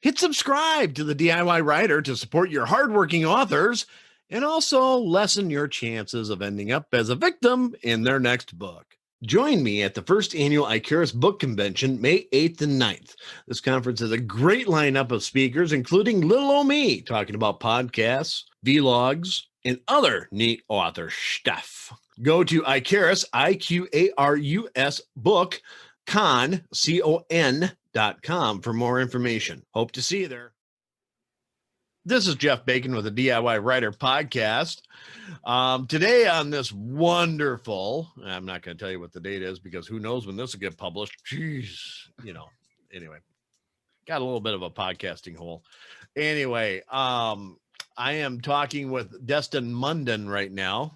Hit subscribe to the DIY Writer to support your hardworking authors and also lessen your chances of ending up as a victim in their next book. Join me at the first annual Icarus Book Convention, May 8th and 9th. This conference has a great lineup of speakers, including little old me, talking about podcasts, vlogs, and other neat author stuff. Go to Icarus, IQARUS book, con, CON.com for more information. Hope to see you there. This is Jeff Bacon with the DIY Writer Podcast. Today on this wonderful, I'm not going to tell you what the date is because who knows when this will get published. Jeez, anyway, got a little bit of a podcasting hole. Anyway, I am talking with Deston Munden right now.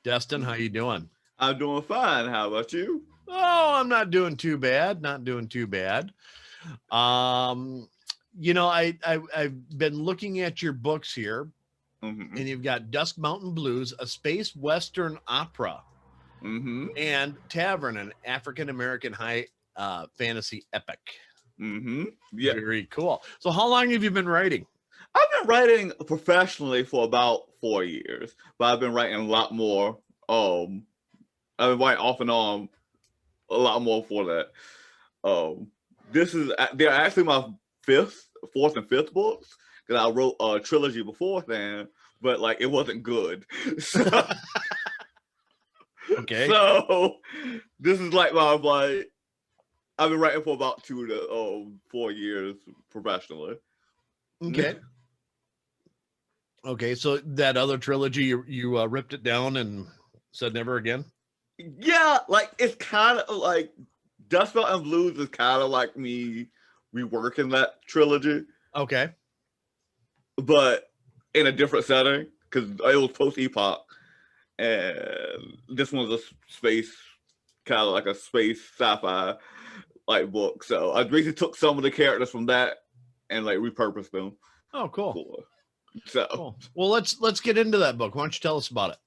Deston, how you doing? I'm doing fine. How about you? Oh, I'm not doing too bad. I've been looking at your books here, and you've got Dusk Mountain Blues, a space western opera, and Tavern, an African-American high fantasy epic. Yeah. Very cool. So how long have you been writing? I've been writing professionally for about 4 years, but I've been writing a lot more. I've been writing off and on a lot more for that. They're actually my fourth and fifth books, because I wrote a trilogy before then, but like it wasn't good. Okay. So this is like I've been writing for about 2 to 4 years professionally. Okay. Okay, so that other trilogy, you ripped it down and said never again? Yeah, like it's kind of like Dusk Mountain Blues is kind of like me reworking that trilogy. Okay. But in a different setting, because it was post-epoch, and this one's a space, kind of like a space sci-fi like book. So I basically took some of the characters from that and like repurposed them. Oh, cool. Cool. Well, let's get into that book. Why don't you tell us about it?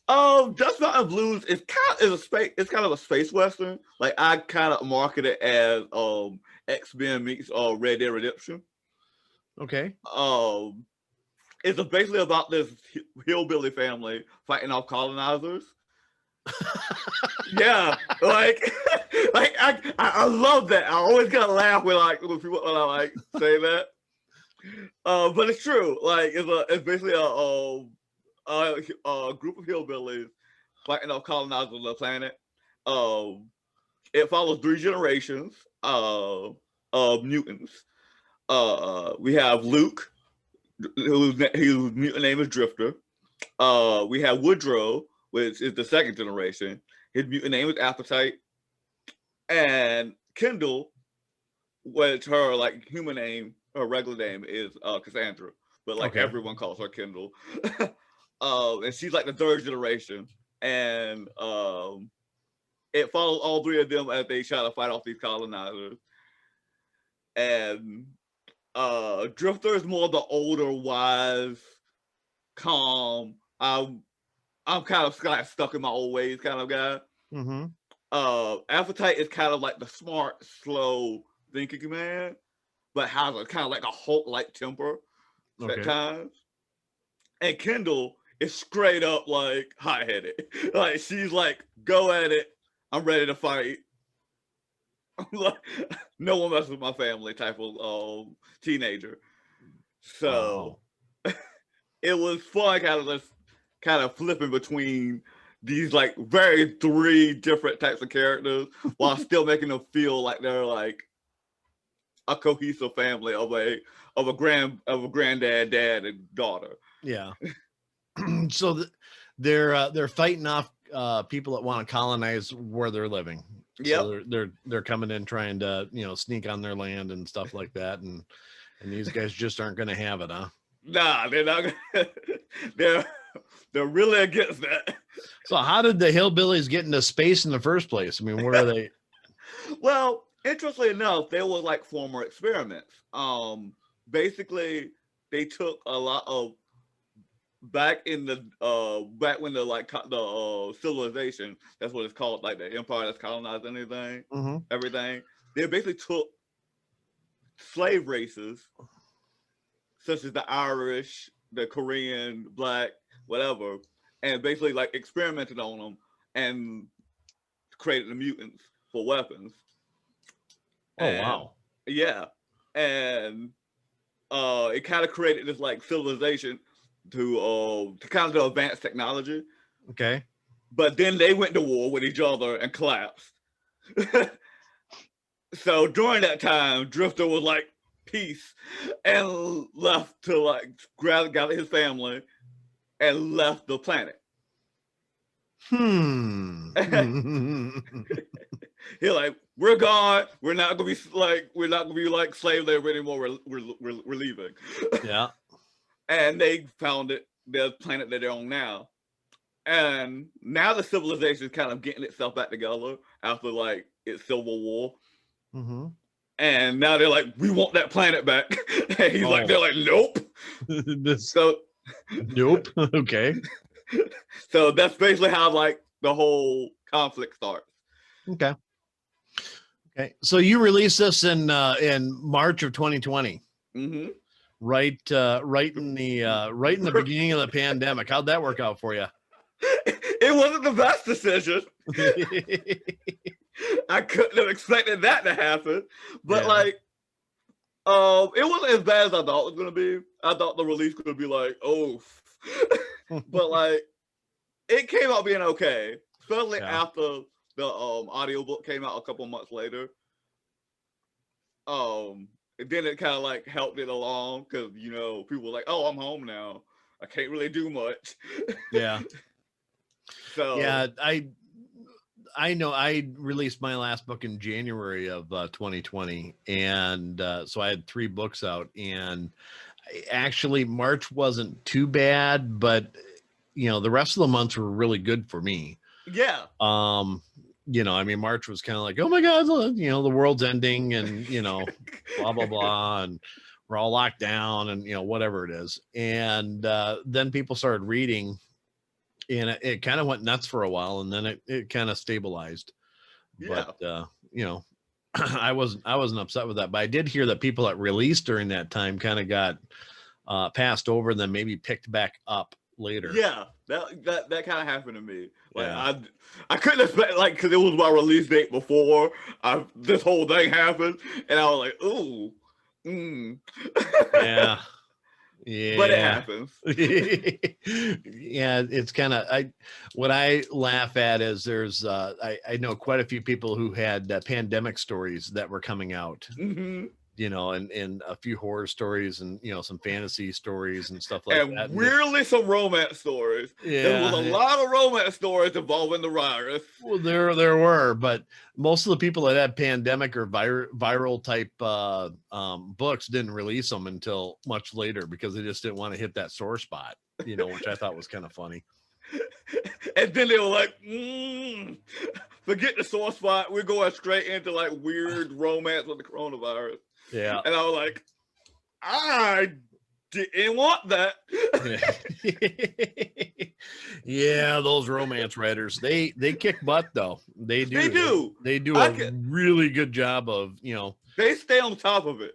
Dusk Mountain Blues is kind of a space western. Like I kind of market it as X-Men meets Red Dead Redemption. Okay. It's basically about this hillbilly family fighting off colonizers. Yeah, like I love that. I always gotta laugh when people when I say that. But it's true. Like it's basically a group of hillbillies fighting off colonizers on the planet. It follows 3 generations of mutants. We have Luke, whose mutant name is Drifter. We have Woodrow, which is the 2nd generation. His mutant name is Appetite. And Kendall, which her human name, her regular name is Cassandra, but everyone calls her Kendall. And she's like the 3rd generation. And it follows all 3 of them as they try to fight off these colonizers. And Drifter is more the older, wise, calm. I'm kind of stuck in my old ways kind of guy. Appetite is kind of like the smart, slow thinking man, but has a kind of like a Hulk-like temper at times. And Kendall is straight up like hot-headed. Like she's like, go at it. I'm ready to fight. Like, no one messes with my family type of teenager. So it was fun kind of flipping between these like very 3 different types of characters while still making them feel like they're like a cohesive family of a granddad, dad, and daughter. Yeah. So they're fighting off people that want to colonize where they're living. Yeah, so they're coming in trying to sneak on their land and stuff like that, and these guys just aren't going to have it, huh? Nah, they're not. They're really against that. So how did the hillbillies get into space in the first place? I mean, where are they? Well, interestingly enough, they were like former experiments. Basically, they took a lot of back when the civilization, that's what it's called, like the empire that's colonized everything. They basically took slave races, such as the Irish, the Korean, Black, whatever, and basically like experimented on them and created the mutants for weapons. Oh, wow. Yeah. And it kind of created this like civilization to kind of advance technology. Okay. But then they went to war with each other and collapsed. So during that time, Drifter was like peace and left to like gather his family and left the planet. He's like, we're gone. We're not gonna be like slave labor anymore. We're leaving. Yeah. And they found the planet that they're on now. And now the civilization is kind of getting itself back together after like its civil war. Mm-hmm. And now they're like, we want that planet back. And he's like, they're like, nope. Nope. Okay. So that's basically how like the whole conflict starts. Okay. Okay. So you released this in March of 2020. Mm-hmm. Right in the beginning of the pandemic. How'd that work out for you? It wasn't the best decision. I couldn't have expected that to happen, but like, it wasn't as bad as I thought it was gonna be. I thought the release could be like, oh, but like, it came out being okay, especially after the audiobook came out a couple months later. And then it kind of like helped it along because people were like, oh, I'm home now. I can't really do much. Yeah. So yeah, I know I released my last book in January of 2020, and so I had 3 books out, and actually March wasn't too bad, but the rest of the months were really good for me. Yeah. I mean, March was kind of like, oh my God, the world's ending, and blah blah blah, and we're all locked down, and whatever it is, and then people started reading. And it kind of went nuts for a while, and then it kind of stabilized. Yeah. But I wasn't upset with that. But I did hear that people that released during that time kind of got passed over, and then maybe picked back up later. Yeah, that kind of happened to me. Like I couldn't expect because it was my release date before this whole thing happened, and I was like, ooh, Yeah. Yeah, but it happens. Yeah, it's kind of what I laugh at is there's I know quite a few people who had pandemic stories that were coming out. Mm-hmm. And a few horror stories, and some fantasy stories and stuff like that. And weirdly, some romance stories. Yeah, there was a lot of romance stories involving the virus. Well, there were, but most of the people that had pandemic or viral type books didn't release them until much later because they just didn't want to hit that sore spot. Which I thought was kind of funny. And then they were like, forget the sore spot. We're going straight into like weird romance with the coronavirus. Yeah. And I was like, I didn't want that. Yeah, those romance writers, they kick butt though. They do. They do a really good job of, they stay on top of it.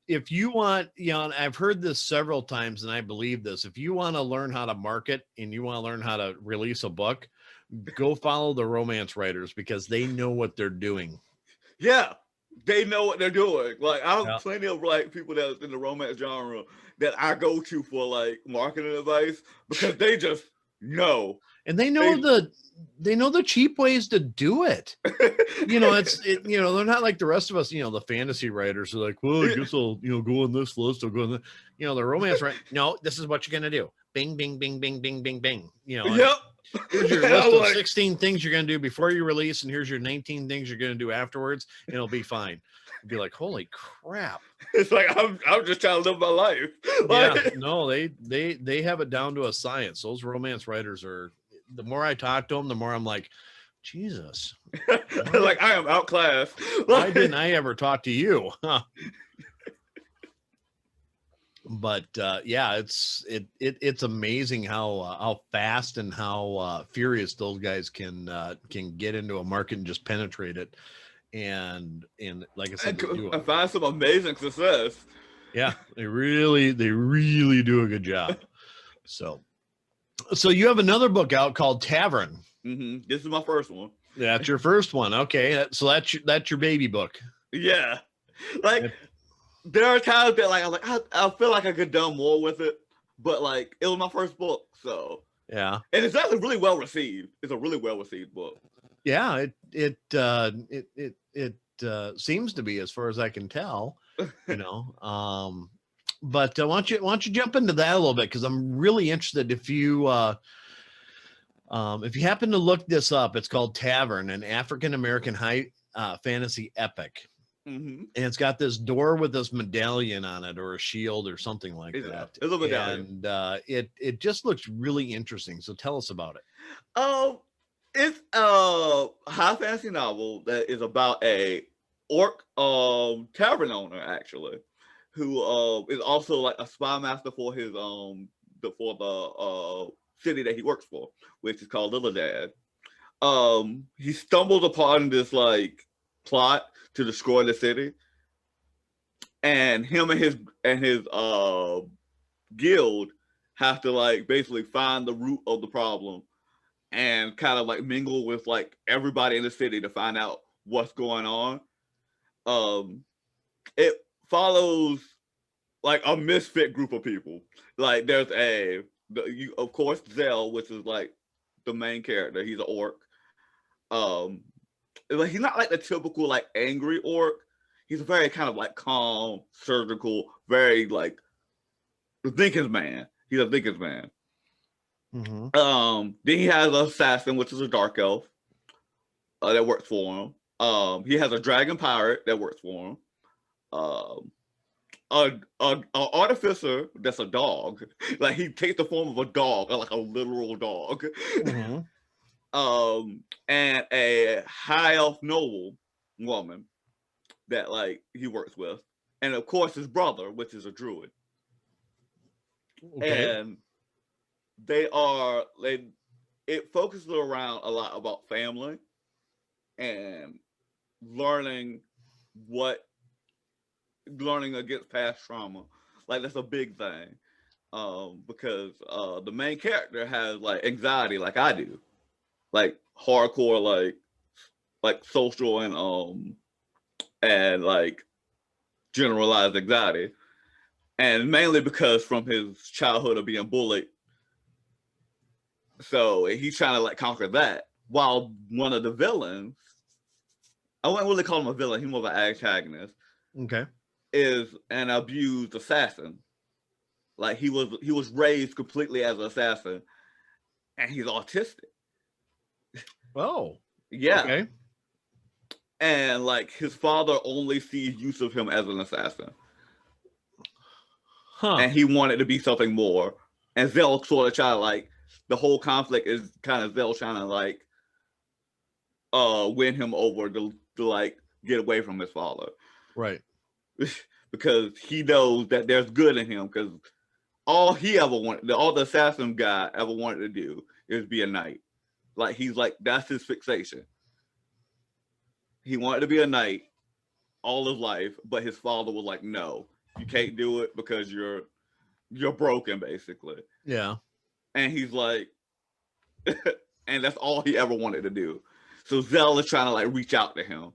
If you want, and I've heard this several times and I believe this, if you want to learn how to market and you want to learn how to release a book, go follow the romance writers because they know what they're doing. Yeah, they know what they're doing. Like I have plenty of like people that's in the romance genre that I go to for like marketing advice because they just know. And they know the cheap ways to do it. They're not like the rest of us, the fantasy writers are like, well, I guess I'll, go on this list. I'll go on the romance, right? No, this is what you're going to do. Bing, bing, bing, bing, bing, bing, bing. Yep. Here's your list of 16 things you're going to do before you release. And here's your 19 things you're going to do afterwards. And it'll be fine. You'd be like, holy crap. It's like, I'm just trying to live my life. Yeah, no, they have it down to a science. Those romance writers are, the more I talk to them, the more I'm like, Jesus. Like I am outclassed. Why didn't I ever talk to you? Huh. But it's amazing how fast and how furious those guys can get into a market and just penetrate it. and like I said, they do I find some amazing success. yeah, they really do a good job. So you have another book out called Tavern. This is my first one. That's your first one. Okay, so that's your baby book. Yeah, like there are times that like I feel like I could done more with it, but like it was my first book, so yeah, and it's actually really well received. It's a really well received book. Yeah, it seems to be, as far as I can tell, you know. But why don't you jump into that a little bit, because I'm really interested. If you happen to look this up, it's called Tavern, an African American high fantasy epic. And it's got this door with this medallion on it, or a shield, or something like that. It's a medallion, and it just looks really interesting. So tell us about it. It's a high fantasy novel that is about a orc tavern owner, actually, who is also like a spy master for his the city that he works for, which is called Little Dad. He stumbles upon this like plot to destroy the city, and him and his guild have to like basically find the root of the problem and kind of like mingle with like everybody in the city to find out what's going on. It follows like a misfit group of people. Like there's of course Zell, which is like the main character. He's an orc. Like he's not like the typical like angry orc. He's a very kind of like calm, surgical, very like thinking man. He's a thinking man. Then he has an assassin, which is a dark elf that works for him. He has a dragon pirate that works for him. An artificer that's a dog. Like he takes the form of a dog, like a literal dog. And a high elf noble woman that like he works with, and of course his brother, which is a druid. And it focuses around a lot about family and learning against past trauma. Like that's a big thing. Because the main character has like anxiety like I do. Like hardcore like social and like generalized anxiety. And mainly because from his childhood of being bullied. So he's trying to like conquer that. While one of the villains, I wouldn't really call him a villain, he's more of an antagonist. Okay. Is an abused assassin. Like he was raised completely as an assassin, and he's autistic. Oh. Yeah. Okay. And like his father only sees use of him as an assassin. And he wanted to be something more. And Zell sort of trying to like, the whole conflict is kind of Zell trying to like win him over to like get away from his father. Right. Because he knows that there's good in him, because all the assassin guy ever wanted to do is be a knight. Like he's like, that's his fixation. He wanted to be a knight all his life, but his father was like, no, you can't do it because you're broken, basically. Yeah. And he's like, and that's all he ever wanted to do. So Zell is trying to like reach out to him.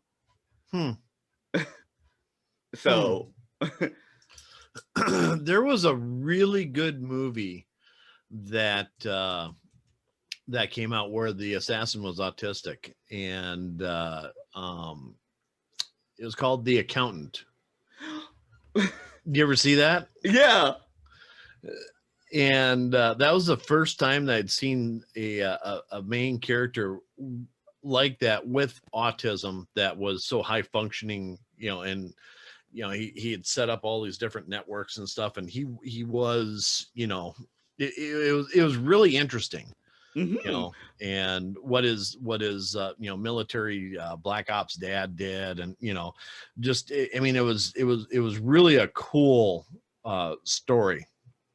So there was a really good movie that came out where the assassin was autistic, and it was called The Accountant. You ever see that? Yeah. And that was the first time that I'd seen a main character like that with autism that was so high functioning, and he had set up all these different networks and stuff, and he was, it was really interesting. And what is military black ops dad did, and I mean, it was really a cool story.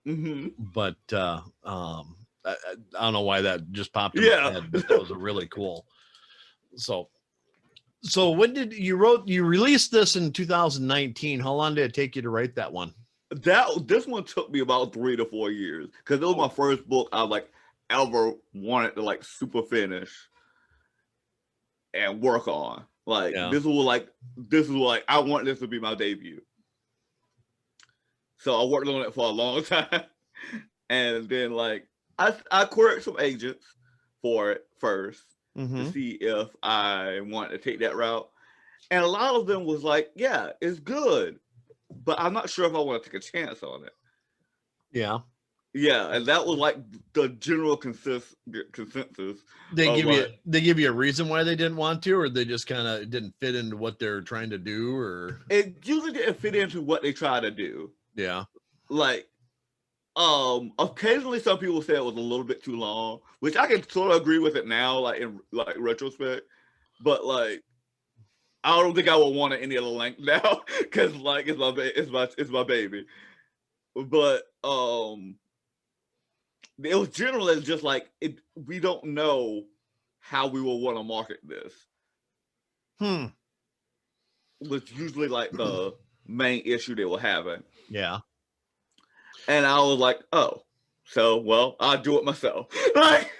But I don't know why that just popped in my head, but that was a really cool. So So when did you released this in 2019? How long did it take you to write that one? This one took me about 3 to 4 years because it was my first book I like ever wanted to like super finish and work on. Like this was like I want this to be my debut. So I worked on it for a long time, and then like I queried some agents for it first to see if I wanted to take that route, and a lot of them was like, "Yeah, it's good, but I'm not sure if I want to take a chance on it." Yeah. Yeah, and that was like the general consensus. They give you a reason why they didn't want to, or they just kind of didn't fit into what they're trying to do, or it usually didn't fit into what they try to do. Yeah. Like, occasionally some people say it was a little bit too long, which I can sort of agree with it now, like in like retrospect. But like, I don't think I would want it any other length now because like it's my baby. But it was generally just like we don't know how we will want to market this. Was usually like the main issue they were having. Yeah. And I was like, oh, so well, I'll do it myself. Like,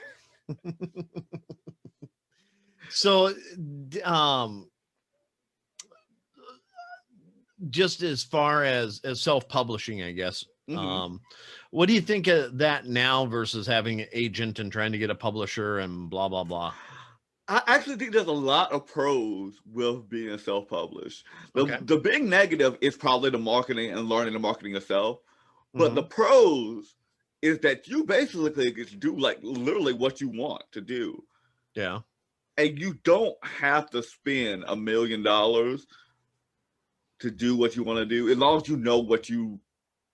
so just as far as self-publishing, I guess. What do you think of that now versus having an agent and trying to get a publisher and blah blah blah? I actually think there's a lot of pros with being self-published. The big negative is probably the marketing and learning the marketing yourself. But the pros is that you basically get to do like literally what you want to do. Yeah. And you don't have to spend $1 million to do what you want to do, as long as you know what you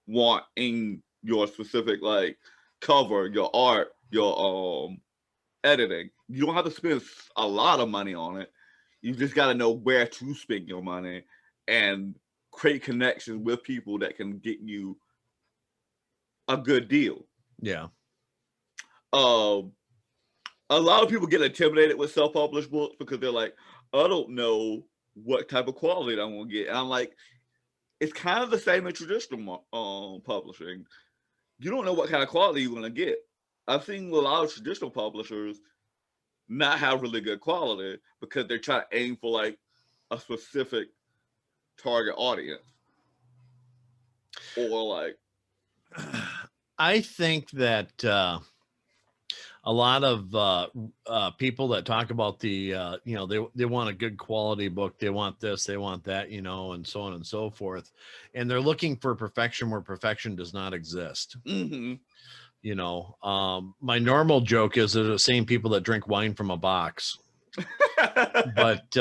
want in your specific like cover, your art, your editing. You don't have to spend a lot of money on it. You just got to know where to spend your money and create connections with people that can get you a good deal. Yeah. A lot of people get intimidated with self-published books because they're like, I don't know what type of quality I'm gonna get. And I'm like, it's kind of the same in traditional publishing. You don't know what kind of quality you're gonna get. I've seen a lot of traditional publishers not have really good quality because they're trying to aim for like a specific target audience. Or like, I think that a lot of people that talk about the they want a good quality book, they want this, they want that, and so on and so forth, and they're looking for perfection where perfection does not exist. My normal joke is they're the same people that drink wine from a box. But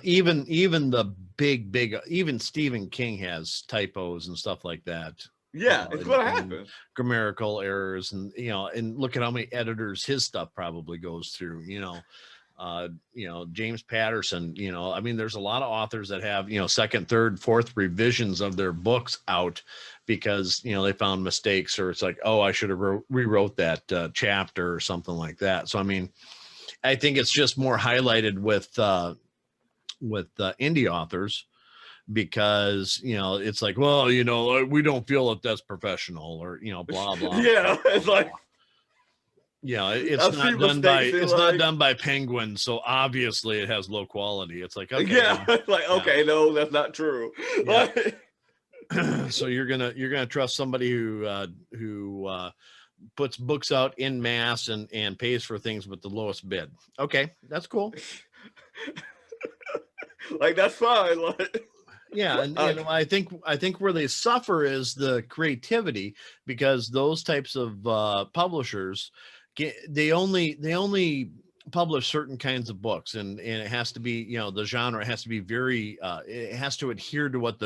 even the big even Stephen King has typos and stuff like that. Yeah, it's gonna happen. Grammatical errors, and and look at how many editors his stuff probably goes through. James Patterson. I mean, there's a lot of authors that have second, third, fourth revisions of their books out because they found mistakes, or it's like, oh, I should have rewrote that chapter or something like that. So I mean, I think it's just more highlighted with indie authors because it's like, well, we don't feel that that's professional, or blah blah. Yeah, it's like, it's not done by Penguin, so obviously it has low quality. It's like, okay, yeah, like, okay, no, that's not true. Yeah. So you're gonna trust somebody who puts books out in mass and pays for things with the lowest bid. Okay, that's cool. Like, that's fine. Like, yeah, and I think where they suffer is the creativity, because those types of publishers they only publish certain kinds of books, and it has to be the genre has to be very it has to adhere to what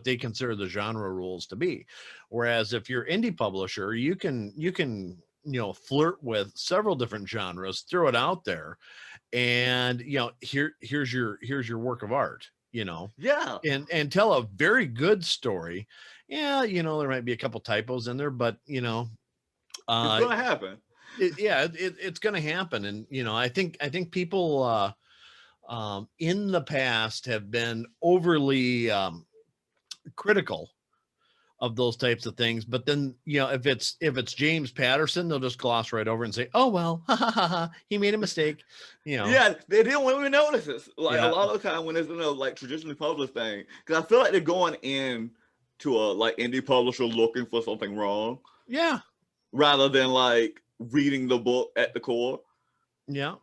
they consider the genre rules to be. Whereas if you're indie publisher, you can flirt with several different genres, throw it out there, and here's your work of art, yeah, and tell a very good story. Yeah, there might be a couple typos in there, but It's gonna happen. It's going to happen. And, I think people in the past have been overly critical of those types of things. But then, if it's James Patterson, they'll just gloss right over and say, oh, well, he made a mistake. Yeah, they didn't even notice this. Like Yeah. a lot of the time when it's like traditionally published thing, because I feel like they're going in to a like indie publisher looking for something wrong. Yeah. Rather than like reading the book at the core. Yeah.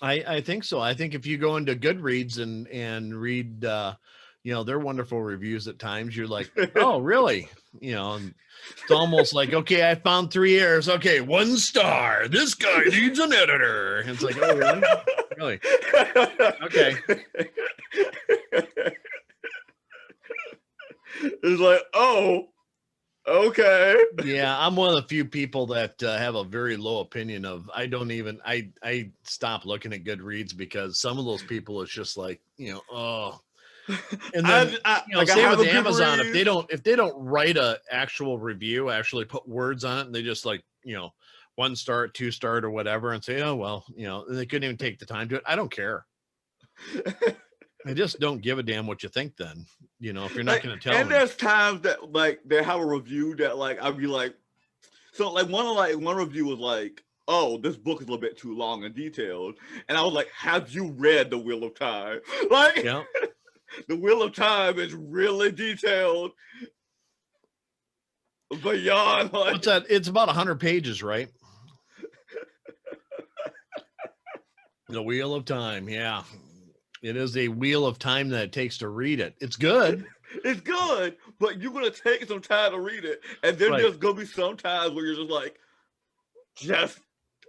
I think so. I think if you go into Goodreads and read their wonderful reviews at times, you're like, oh, really? And it's almost like, okay, I found 3 errors. Okay, 1 star. This guy needs an editor. And it's like, oh, really? Really? Okay. It's like, oh, okay. Yeah, I'm one of the few people that have a very low opinion of. I stop looking at Goodreads because some of those people, it's just like, oh. And then same with Amazon. If they don't write a actual review, actually put words on it, and they just like 1 star, 2 star, or whatever, and say, oh well, they couldn't even take the time to it. I don't care. I just don't give a damn what you think. Then if you're not going to tell. And there's times that like they have a review that like I'd be like, so like one review was like, oh, this book is a little bit too long and detailed, and I was like, have you read The Wheel of Time? Like. Yeah. The Wheel of Time is really detailed beyond like what's that? It's about 100 pages, right? The Wheel of Time, yeah. It is a wheel of time that it takes to read it. It's good. It's good, but you're gonna take some time to read it, and then there's gonna be some times where you're just like,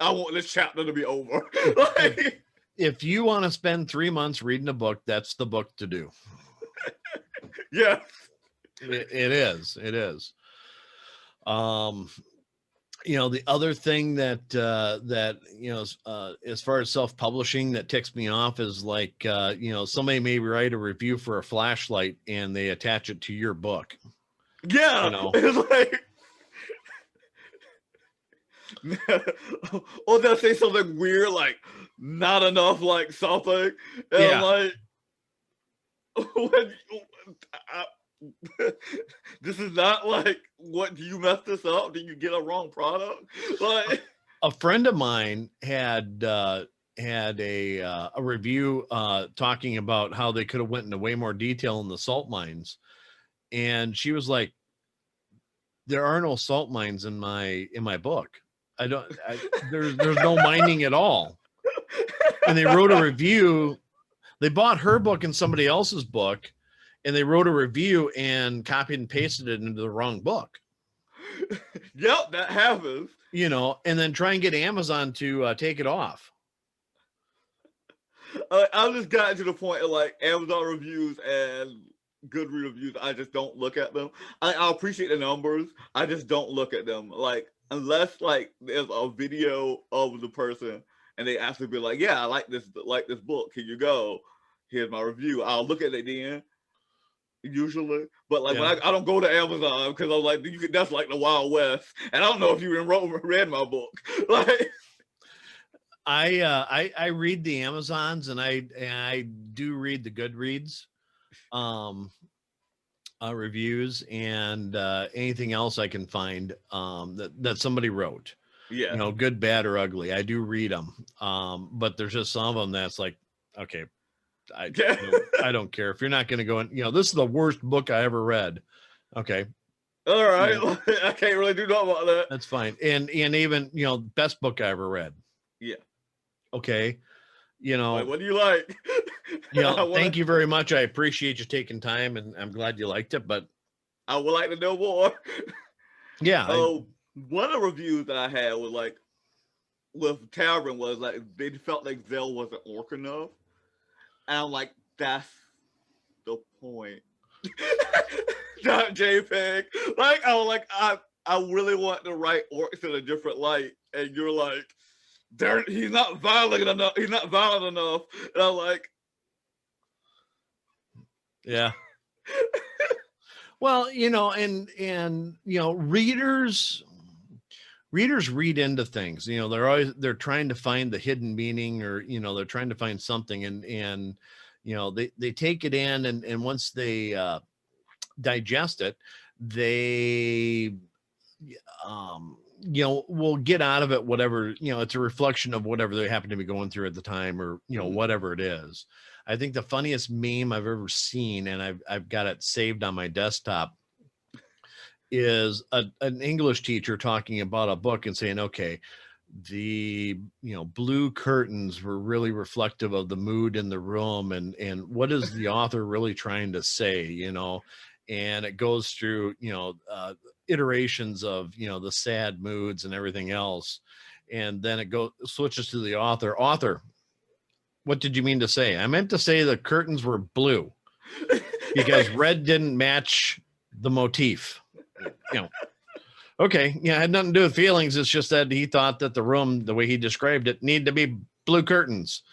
I want this chapter to be over. Like, if you want to spend 3 months reading a book, that's the book to do. Yeah, it is. It is. The other thing that as far as self-publishing that ticks me off is like, somebody may write a review for a flashlight and they attach it to your book. Yeah, it's like. Or they'll say something weird like not enough like something, and I'm like, this is not like, what, do you mess this up? Did you get a wrong product? Like, a friend of mine had a review talking about how they could have went into way more detail in the salt mines, and she was like, there are no salt mines in my book. There's no mining at all. And they wrote a review. They bought her book and somebody else's book, and they wrote a review and copied and pasted it into the wrong book. Yep, that happens. And then try and get Amazon to take it off. I've just gotten to the point of like Amazon reviews and Goodreads reviews. I just don't look at them. I appreciate the numbers. I just don't look at them. Like, unless like there's a video of the person and they actually be like, yeah, I like this book. Here you go. Here's my review. I'll look at it then. Usually, but like when I don't go to Amazon because I'm like, that's like the Wild West, and I don't know if you even read my book. Like, I read the Amazons and I do read the Goodreads reviews and anything else I can find that somebody wrote. Yeah, good, bad, or ugly. I do read them, but there's just some of them that's like, okay, I don't care if you're not going to go in. This is the worst book I ever read. Okay, all right. I can't really do nothing about that. That's fine. And even best book I ever read. Yeah. Okay. Like, what do you like? Thank you very much. I appreciate you taking time, and I'm glad you liked it. But I would like to know more. Yeah. One of the reviews that I had was like with Tavern was like they felt like Zell wasn't orc enough. And I'm like, that's the point. Not JPEG. Like, I was like, I really want to write orcs in a different light. And you're like, he's not violent enough. He's not violent enough. And I'm like, yeah. Well, and readers readers read into things. They're trying to find the hidden meaning, or they're trying to find something, and they take it in, and once they digest it, they will get out of it whatever, it's a reflection of whatever they happen to be going through at the time, or whatever it is. I think the funniest meme I've ever seen, and I've got it saved on my desktop, is an English teacher talking about a book and saying, okay, the blue curtains were really reflective of the mood in the room, and what is the author really trying to say, and it goes through iterations of the sad moods and everything else, and then it switches to the author, what did you mean to say? I meant to say the curtains were blue because red didn't match the motif. Okay, it had nothing to do with feelings. It's just that he thought that the room, the way he described it, needed to be blue curtains.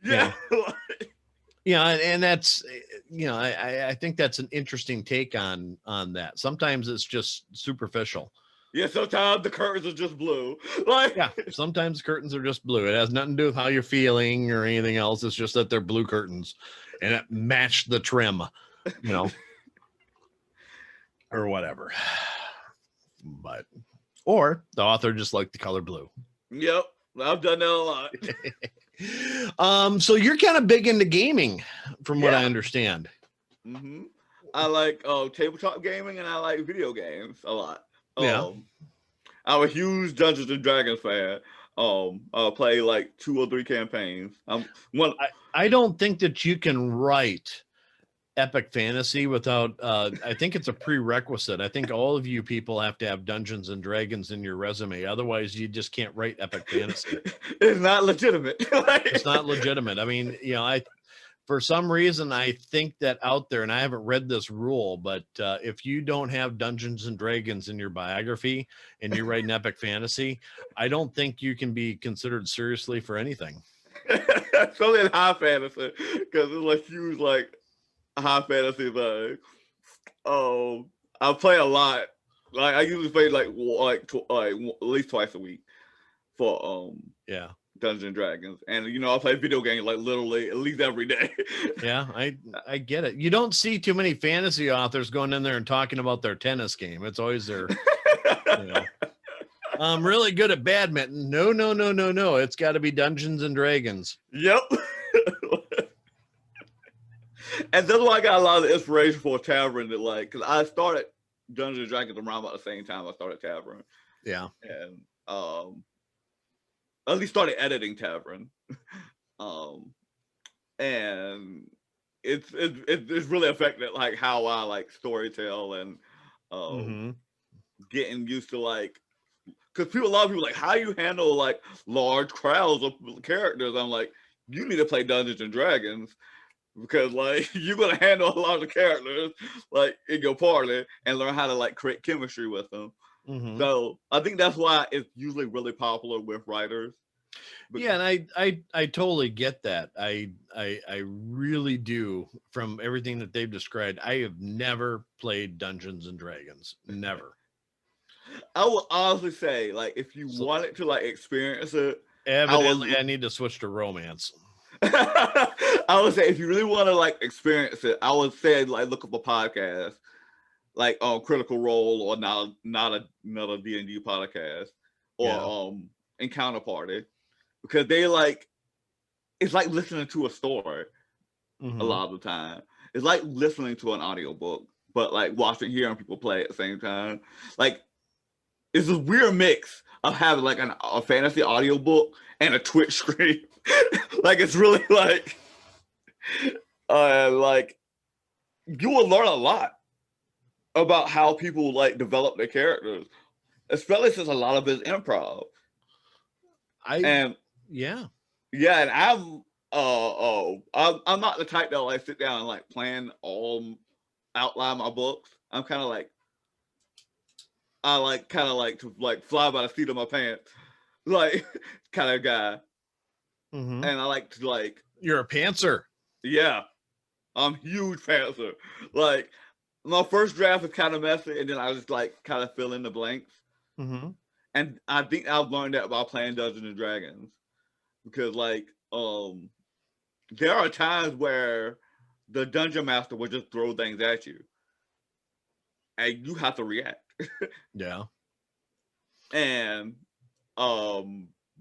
Yeah. And that's, I think that's an interesting take on that. Sometimes it's just superficial. Yeah, sometimes the curtains are just blue. Yeah, sometimes curtains are just blue. It has nothing to do with how you're feeling or anything else. It's just that they're blue curtains and it matched the trim, or whatever. Or the author just liked the color blue. Yep, I've done that a lot. So you're kind of big into gaming, from what I understand. Mm-hmm. I like tabletop gaming, and I like video games a lot. I'm a huge Dungeons and Dragons fan. I'll play like 2 or 3 campaigns. I don't think that you can write epic fantasy without I think it's a prerequisite. I think all of you people have to have Dungeons and Dragons in your resume, otherwise you just can't write epic fantasy. It's not legitimate. It's not legitimate. I mean, for some reason I think that out there, and I haven't read this rule, but if you don't have Dungeons and Dragons in your biography and you're writing epic fantasy, I don't think you can be considered seriously for anything. It's only in high fantasy, because it's like huge high fantasy thing. I play a lot. Like I usually play like at least twice a week for Dungeons and Dragons, and I play video games like literally at least every day. Yeah, I get it. You don't see too many fantasy authors going in there and talking about their tennis game. It's always their I'm really good at badminton. No. It's got to be Dungeons and Dragons. Yep. And that's why I got a lot of inspiration for Tavern. Because I started Dungeons and Dragons around about the same time I started Tavern. Yeah. And at least started editing Tavern. And it's really affected like how I like storytell, and getting used to because a lot of people how you handle like large crowds of characters. I'm like, you need to play Dungeons and Dragons, because you're gonna handle a lot of characters in your party and learn how to create chemistry with them. So I think that's why it's usually really popular with writers. Yeah, and I totally get that. I really do. From everything that they've described, I have never played Dungeons and Dragons. Never. I would honestly say, if you wanted to experience it, evidently I need to switch to romance. I would say if you really want to experience it, I would say look up a podcast Critical Role, or not another D&D podcast, or Encounter Party, because they it's like listening to a story. A lot of the time it's like listening to an audiobook, but hearing people play at the same time. It's a weird mix of having a fantasy audiobook and a Twitch stream. It's really you will learn a lot about how people develop their characters, especially since a lot of it's improv. And I'm not the type that sit down and plan outline my books. I'm kind of I to fly by the seat of my pants, kind of guy. And I like to You're a pantser. Yeah, I'm a huge pantser. My first draft is kind of messy, and then I just kind of fill in the blanks. And and I think I've learned that by playing Dungeons and Dragons, because like there are times where the dungeon master will just throw things at you, and you have to react. Yeah. And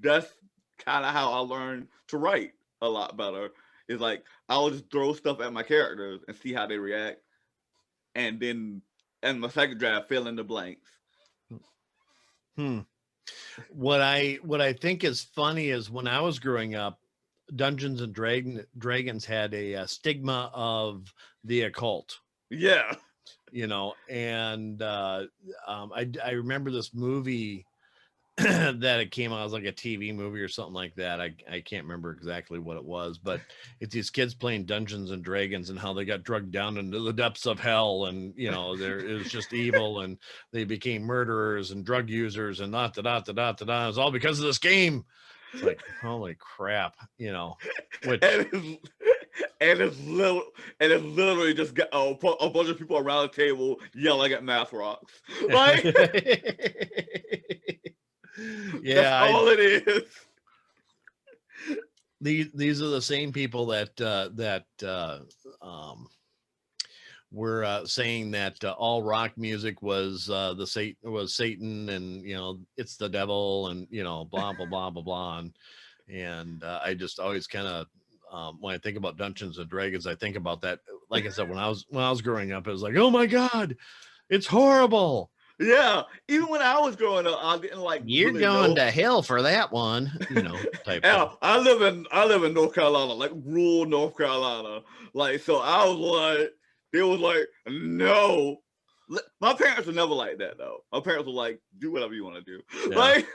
that's kind of how I learned to write a lot better. It's like I'll just throw stuff at my characters and see how they react, and then in my second draft fill in the blanks. What I think is funny is when I was growing up, Dungeons and Dragons had a stigma of the occult. Yeah. You know, and I remember this movie that it came out as like a TV movie or something like that. I can't remember exactly what it was, but it's these kids playing Dungeons and Dragons and how they got drugged down into the depths of hell, and you know, it was just evil, and they became murderers and drug users and da da da da da da. It's all because of this game. It's like, holy crap, you know. Which and it's literally just got a bunch of people around the table yelling at math rocks. Like, yeah, that's all it is. These are the same people that were saying that all rock music was Satan, and you know, it's the devil, and you know, blah blah blah blah blah. And I just always kind of when I think about Dungeons and Dragons, I think about that. Like I said, when I was growing up, it was like, oh my god, it's horrible. Yeah, even when I was growing up, I didn't like. You're really going know. to hell for that one, you know. Type. Yeah, I live in North Carolina, like rural North Carolina. Like, so I was like, they was like, no. My parents were never like that though. My parents were like, do whatever you want to do. Yeah. Like,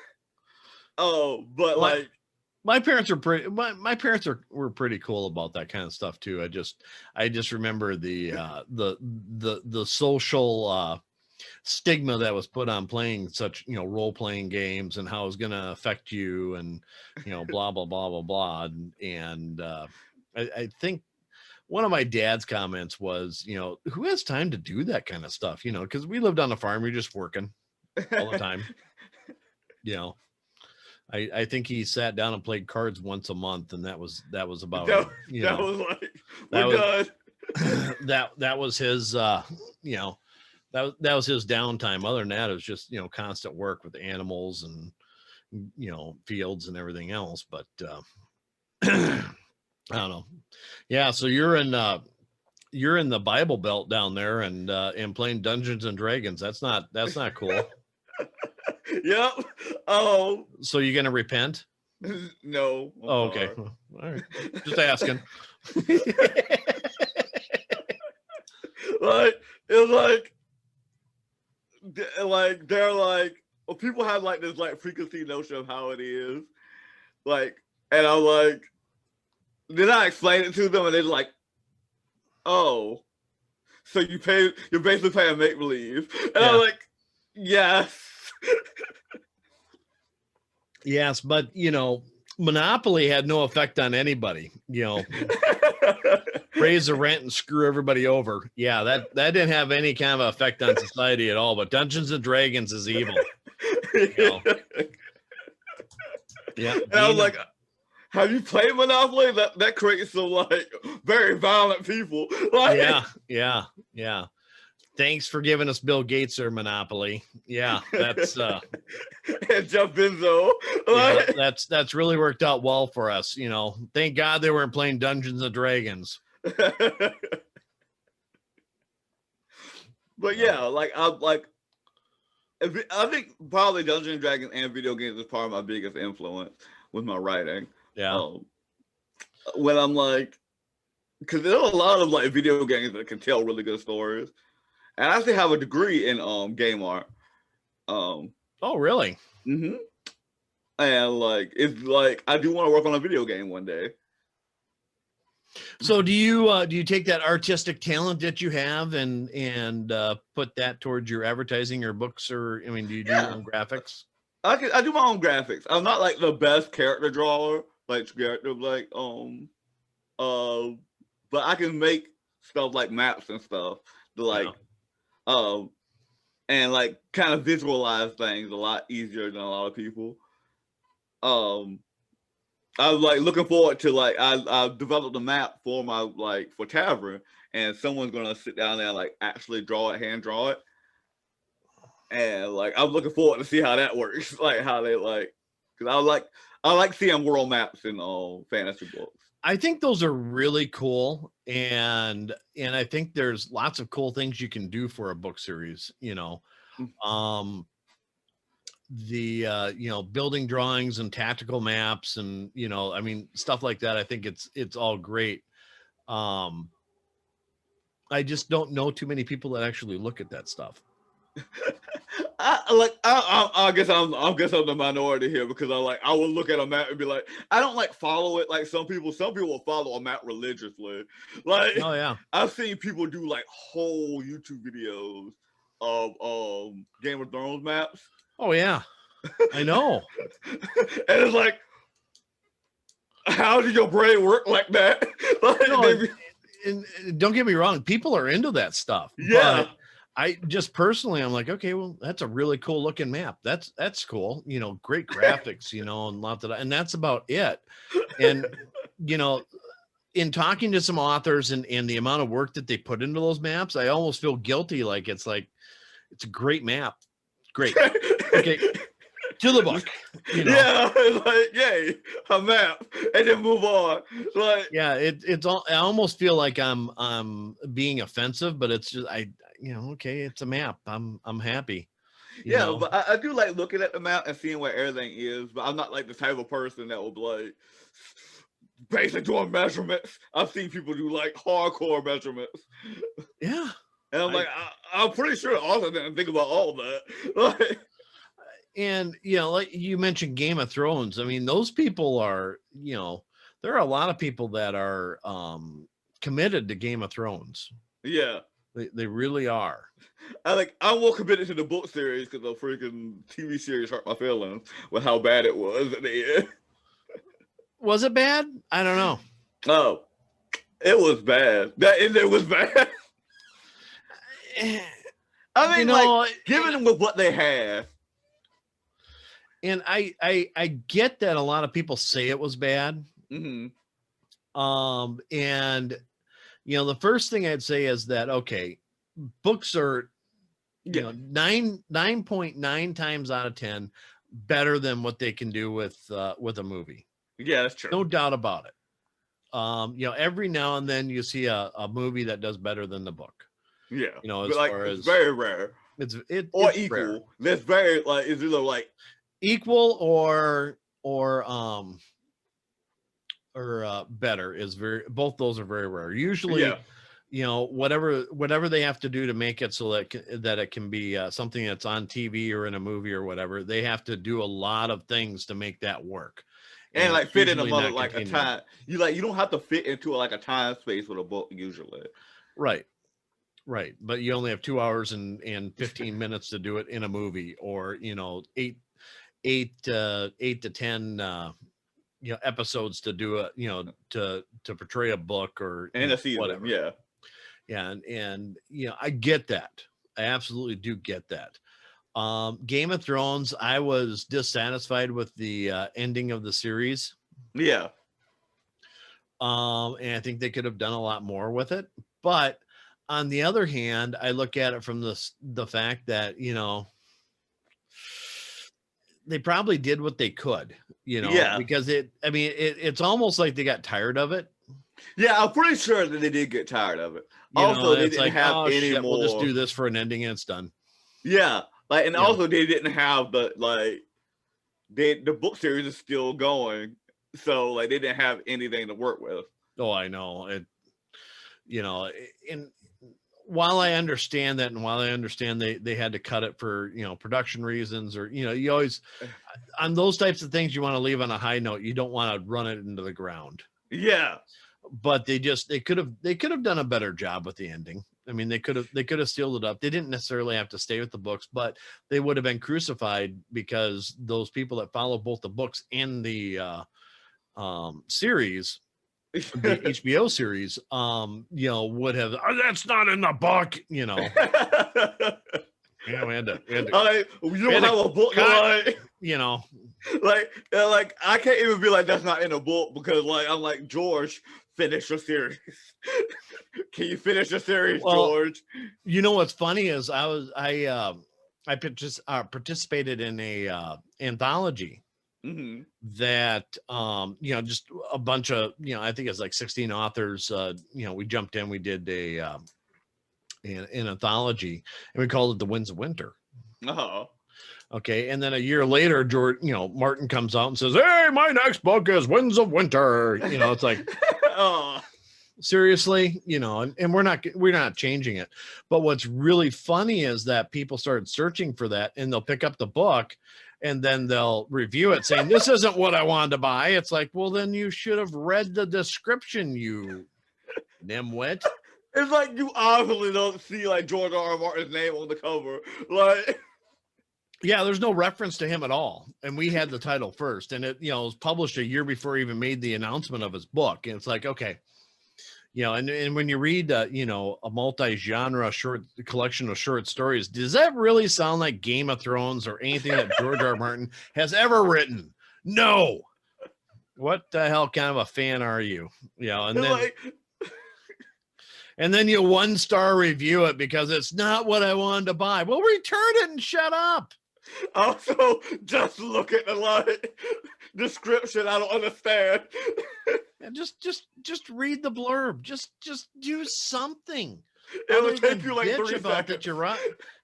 oh, but like. My parents are pretty. My parents were pretty cool about that kind of stuff too. I just remember the social stigma that was put on playing such, you know, role playing games, and how it's going to affect you, and you know, blah blah blah blah blah. And I think one of my dad's comments was, you know, who has time to do that kind of stuff? You know, because we lived on a farm, you're just working all the time. You know. I think he sat down and played cards once a month, and that was about it. You know, was like, we're done. that was his you know, that was his downtime. Other than that, it was just, you know, constant work with animals and, you know, fields and everything else. But I don't know. Yeah, so you're in the Bible Belt down there, and playing Dungeons and Dragons. That's not cool. Yep. Oh. So you're gonna repent? No. Oh, okay. All right. Just asking. Like, it's like they're like, well, people have like this like preconceived notion of how it is. Like, and I'm like, then I explain it to them, and they're like, oh, so you're basically playing make believe, and I'm like, yes. Yes, but you know, Monopoly had no effect on anybody. You know, raise the rent and screw everybody over. Yeah, that didn't have any kind of effect on society at all. But Dungeons and Dragons is evil. You know? Yeah, and I was like, have you played Monopoly? That creates some like very violent people. Like, yeah. Thanks for giving us Bill Gates or Monopoly. Yeah, that's and Jeff Benzo. Yeah, that's really worked out well for us. You know, thank God they weren't playing Dungeons and Dragons. But yeah, like I think probably Dungeons and Dragons and video games is part of my biggest influence with my writing. Yeah. When I'm like, because there are a lot of like video games that can tell really good stories. And I actually have a degree in game art. Oh, really? Mm-hmm. And like, it's like I do want to work on a video game one day. So do you take that artistic talent that you have and put that towards your advertising or books, or I mean, do you do your own graphics? I do my own graphics. I'm not like the best character drawer, but I can make stuff like maps and stuff. Like, and and like kind of visualize things a lot easier than a lot of people. I was like looking forward to like I developed a map for my like for Tavern, and someone's gonna sit down there and like actually draw it, hand draw it, and like I'm looking forward to see how that works, like how they like, because I like seeing world maps in fantasy books. I think those are really cool, and I think there's lots of cool things you can do for a book series. Building drawings and tactical maps, and I mean stuff like that. I think it's all great. I just don't know too many people that actually look at that stuff. I guess I'm the minority here, because I would look at a map and be like, I don't like follow it like some people. Some people will follow a map religiously. Like, oh yeah, I've seen people do like whole YouTube videos of Game of Thrones maps. Oh yeah, I know. And it's like, how does your brain work like that? Like, no, and don't get me wrong, people are into that stuff. Yeah. But I just personally, I'm like, okay, well, that's a really cool looking map. That's cool. Great graphics, and lots of that, and that's about it. And in talking to some authors and the amount of work that they put into those maps, I almost feel guilty. Like it's a great map. Great. Okay. To the book. Yeah, like yay, a map, and then move on. Like, yeah, it's all. I almost feel like I'm being offensive, but it's just okay, it's a map. I'm happy. Yeah, but I do like looking at the map and seeing where everything is. But I'm not like the type of person that will be like basically doing measurements. I've seen people do like hardcore measurements. Yeah, and I'm pretty sure the author didn't think about all that. Like, and like you mentioned Game of Thrones. I mean, those people are, there are a lot of people that are committed to Game of Thrones. Yeah. They really are. I'm more committed to the book series because the freaking TV series hurt my feelings with how bad it was at the end. Was it bad? I don't know. Oh, it was bad. That ending was bad. I mean, given with what they had. And I get that a lot of people say it was bad. Mm-hmm. And the first thing I'd say is that, okay, books are 9.9 times out of 10 better than what they can do with a movie. Yeah, that's true. No doubt about it. Every now and then you see a movie that does better than the book. Yeah. As far as it's very rare. It's equal. Rare. That's very it's either like equal or better is both those are very rare. Usually, whatever they have to do to make it so that it can be something that's on TV or in a movie or whatever, they have to do a lot of things to make that work. And like fit in a time. You don't have to fit into a time space with a book usually. Right. But you only have 2 hours and 15 minutes to do it in a movie, or 8 to 10 episodes to do it, to portray a book or a season, whatever. Yeah. And I get that. I absolutely do get that. Game of Thrones, I was dissatisfied with the ending of the series. Yeah. And I think they could have done a lot more with it. But on the other hand, I look at it from the fact that, they probably did what they could, because it's almost like they got tired of it. Yeah, I'm pretty sure that they did get tired of it. Also, they didn't have any more. We'll just do this for an ending and it's done. Yeah, also they didn't have the book series is still going, so they didn't have anything to work with. Oh, I know it. And while I understand that, and while I understand they had to cut it for production reasons, or you always on those types of things you want to leave on a high note. You don't want to run it into the ground. Yeah. But they could have done a better job with the ending. I mean, they could have sealed it up. They didn't necessarily have to stay with the books, but they would have been crucified because those people that follow both the books and the series, the HBO series, would have, that's not in the book, Yeah, we had to you don't have a book, like, like I can't even be like that's not in a book because like I'm like George, finish your series. Can you finish the series, George? You know what's funny is I participated in a anthology that just a bunch of I think it's like 16 authors. We jumped in, we did an anthology, and we called it The Winds of Winter. Okay, and then a year later, George, Martin comes out and says, "Hey, my next book is Winds of Winter." It's like, seriously, and we're not changing it. But what's really funny is that people started searching for that, and they'll pick up the book, and then they'll review it saying, "This isn't what I wanted to buy." It's like, well, then you should have read the description, you nimwit. It's like you obviously don't see like George R. R. Martin's name on the cover, like. Yeah, there's no reference to him at all. And we had the title first, and it, was published a year before he even made the announcement of his book. And it's like, okay, and when you read, a multi-genre short collection of short stories, does that really sound like Game of Thrones or anything that George R. R. Martin has ever written? No. What the hell kind of a fan are you? And then, and then you 1-star review it because it's not what I wanted to buy. Well, return it and shut up. Also, just look at the description. I don't understand. And just read the blurb. Just do something. It'll take you like 3 about seconds. That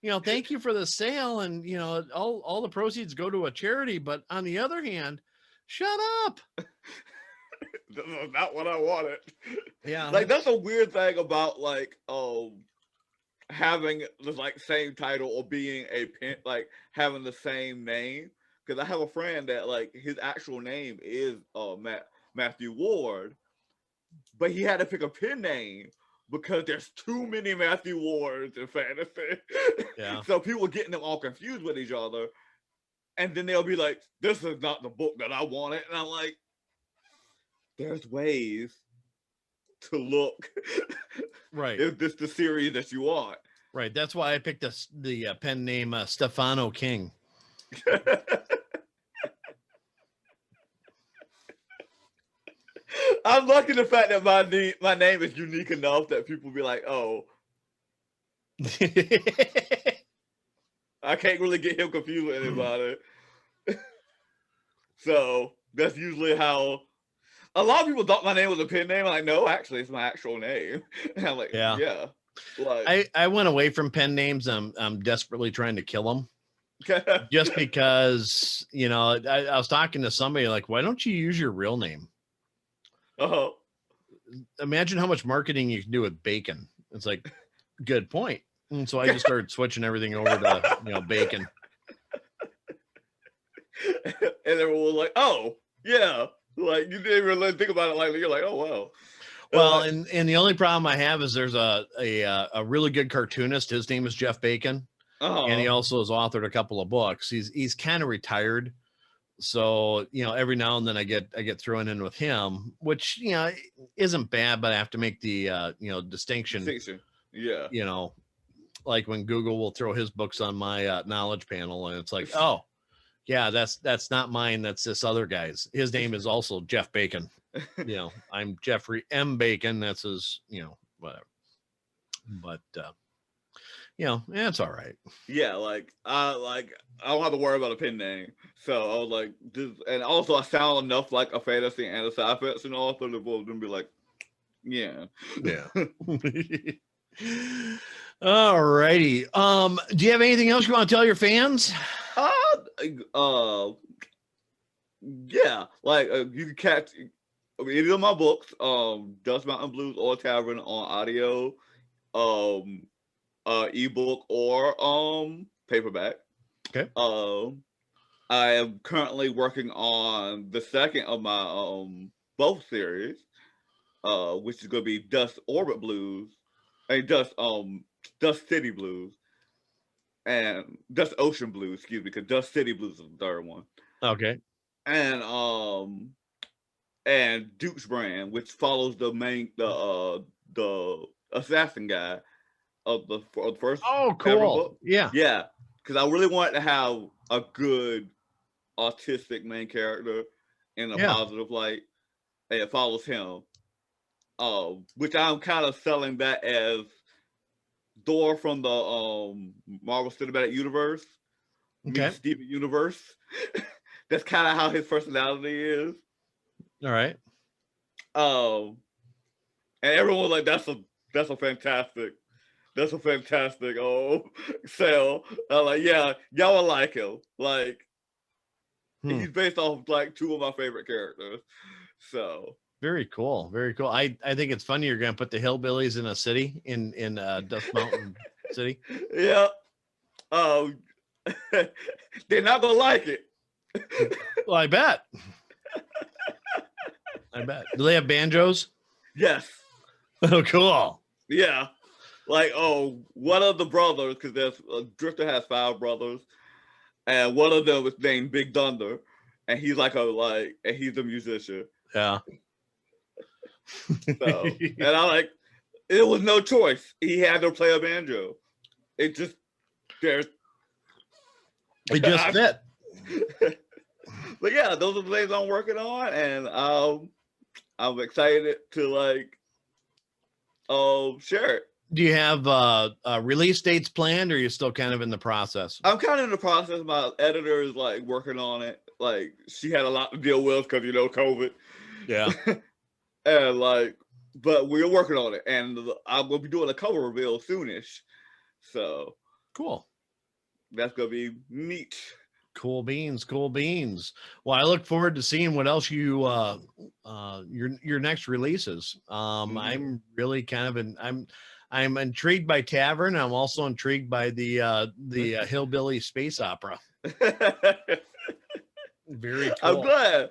you're thank you for the sale, and all the proceeds go to a charity. But on the other hand, shut up. This is not what I wanted. Yeah, like that's a weird thing about like having the like same title or being like having the same name, because I have a friend that like his actual name is Matthew Ward, but he had to pick a pen name because there's too many Matthew Wards in fantasy. Yeah. So people getting them all confused with each other, and then they'll be like, "This is not the book that I wanted," and I'm like, "There's ways to look." Right. Is this the series that you want? Right. That's why I picked the pen name Stefano King. I'm lucky the fact that my name is unique enough that people be like, "Oh." I can't really get him confused with anybody. So that's usually how a lot of people thought my name was a pen name. I'm like, no, actually, it's my actual name. And I'm like, yeah. Like, I went away from pen names. I'm desperately trying to kill them. Just because, I was talking to somebody like, why don't you use your real name? Imagine how much marketing you can do with bacon. It's like, good point. And so I just started switching everything over to, bacon. And everyone was like, oh, yeah. Like, you didn't really think about it. Like, you're like, oh, wow. Well, and the only problem I have is there's a really good cartoonist. His name is Jeff Bacon. And he also has authored a couple of books. He's kind of retired. So, every now and then I get thrown in with him, which, isn't bad, but I have to make the, distinction. Yeah. Like when Google will throw his books on my knowledge panel, and it's like, oh, yeah, that's not mine. That's this other guy's. His name is also Jeff Bacon. I'm Jeffrey M. Bacon. That's his, whatever. But, it's all right. Yeah, I don't have to worry about a pen name. So I was like, and also I sound enough like a fantasy and a sci-fi fiction author that both of them be like, yeah. All righty. Do you have anything else you want to tell your fans? Yeah, like you can catch any of my books, Dusk Mountain Blues or Tavern on audio, ebook or paperback. Okay. I am currently working on the second of my both series, which is going to be Dust Orbit Blues, Dust City Blues, and Dust Ocean Blues. Excuse me, because Dust City Blues is the third one. Okay. And Duke's Brand, which follows the assassin guy, of the first Oh, ever cool. book. Yeah. Yeah, because I really wanted to have a good autistic main character in a Yeah. positive light, and it follows him. Which I'm kind of selling that as Thor from the Marvel Cinematic Universe Okay. meets Steven Universe. That's kind of how his personality is. All right. And everyone was like, "That's a fantastic sell." I'm like, "Yeah, y'all will like him. Like, he's based off like two of my favorite characters." So very cool. Very cool. I think it's funny you're gonna put the hillbillies in a city in Dusk Mountain City. Yeah. They're not gonna like it. Well, I bet. I bet. Do they have banjos? Yes. Oh, cool. Yeah. Like, one of the brothers, because there's Drifter has 5 brothers, and one of them is named Big Thunder, and he's and he's a musician. Yeah. So, and I like, it was no choice. He had to play a banjo. It just fit. But yeah, those are the things I'm working on, and I'm excited to share it. Do you have release dates planned, or are you still kind of in the process? I'm kind of in the process. My editor is working on it. Like, she had a lot to deal with because COVID. Yeah. And but we're working on it, and I'm gonna be doing a cover reveal soonish. So cool. That's gonna be neat. Cool beans. Well, I look forward to seeing what else you your next releases. I'm really kind of I'm intrigued by Tavern. I'm also intrigued by the hillbilly space opera. Very cool. I'm glad.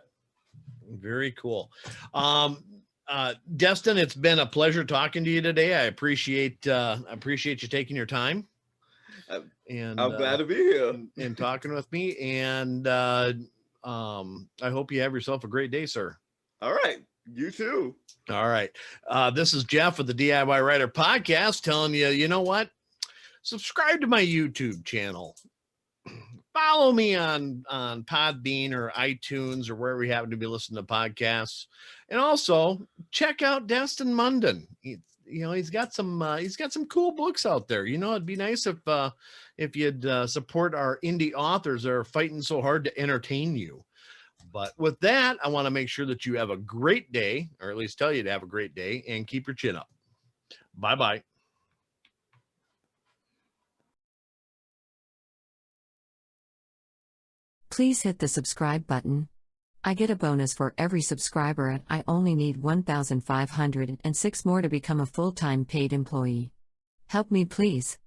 Very cool. Deston, it's been a pleasure talking to you today. I appreciate you taking your time. And I'm glad to be here and talking with me. And I hope you have yourself a great day, sir. All right. You too. All right. This is Jeff with the DIY Writer Podcast telling you, you know what? Subscribe to my YouTube channel. Follow me on Podbean or iTunes or wherever you happen to be listening to podcasts. And also check out Deston Munden. He's got some cool books out there. It'd be nice if you'd support our indie authors that are fighting so hard to entertain you. But with that, I want to make sure that you have a great day, or at least tell you to have a great day, and keep your chin up. Bye-bye. Please hit the subscribe button. I get a bonus for every subscriber, and I only need 1,506 more to become a full-time paid employee. Help me, please.